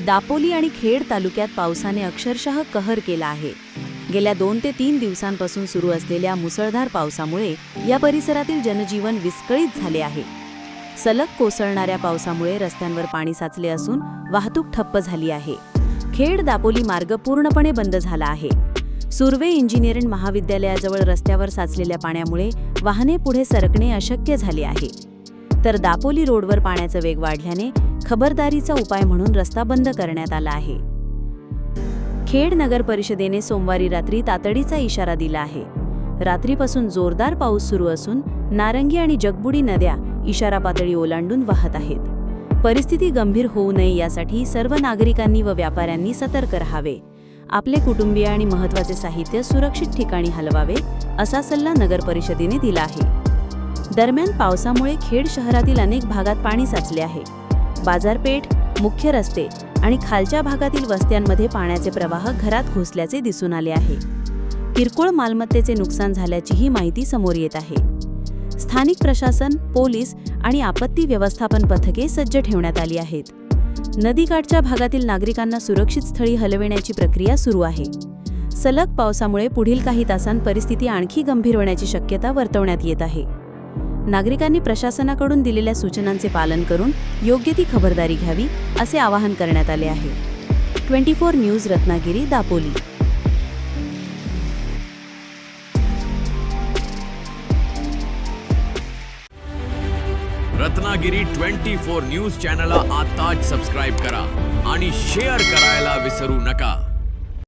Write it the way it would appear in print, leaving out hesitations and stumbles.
दापोली आणि खेड तालुक्यात पावसाने अक्षरशः कहर केला आहे. गेल्या 2 ते 3 दिवसांपासून सुरू असलेल्या मुसळधार पावसामुळे या परिसरातील जनजीवन विस्कळीत झाले आहे. सलग कोसळणाऱ्या पावसामुळे रस्त्यांवर पाणी साचले असून वाहतूक ठप्प झाली आहे. खेड दापोली मार्ग पूर्णपणे बंद झाला आहे. सुर्वे इंजिनिअरिंग महाविद्यालयाजवळ रस्त्यावर साचलेल्या पाण्यामुळे वाहने पुढे सरकणे अशक्य झाले आहे. तर दापोली रोडवर पाण्याचा वेग वाढल्याने खबरदारीचा उपाय म्हणून रस्ता बंद करण्यात आला आहे. खेड नगर परिषदेने सोमवारी रात्री तातडीचा इशारा दिला आहे. रात्रीपासून जोरदार पाऊस सुरू असून नारंगी आणि जगबुडी नद्या इशारा पातळी ओलांडून वाहत आहेत. परिस्थिती गंभीर होऊ नये यासाठी सर्व नागरिकांनी व व्यापाऱ्यांनी सतर्क राहावे. आपले कुटुंबीय आणि महत्त्वाचे साहित्य सुरक्षित ठिकाणी हलवावे असा सल्ला नगर परिषदेने दिला आहे. दरम्यान पावसामुळे खेड शहरातील अनेक भागात पाणी साचले आहे. बाजारपेठ, मुख्य रस्ते आणि खालच्या भागातील वस्त्यांमध्ये पाण्याचे प्रवाह घरात घुसल्याचे दिसून आले आहे. किरकोळ मालमत्तेचे नुकसान झाल्याचीही माहिती समोर येत आहे. स्थानिक प्रशासन, पोलीस आणि आपत्ती व्यवस्थापन पथके सज्ज ठेवण्यात आली आहेत. नदीकाठच्या भागातील नागरिकांना सुरक्षित स्थळी हलविण्याची प्रक्रिया सुरू आहे. सलग पावसामुळे पुढील काही तासांत परिस्थिती आणखी गंभीर होण्याची शक्यता वर्तवण्यात येत आहे. नागरिकांनी प्रशासनाकडून दिलेल्या सूचनांचे पालन करून योग्य ती खबरदारी घ्यावी असे आवाहन करण्यात आले आहे. 24 न्यूज रत्नागिरी, दापोली. रत्नागिरी 24 न्यूज चॅनलला आताच सबस्क्राइब करा आणि शेअर करायला विसरू नका.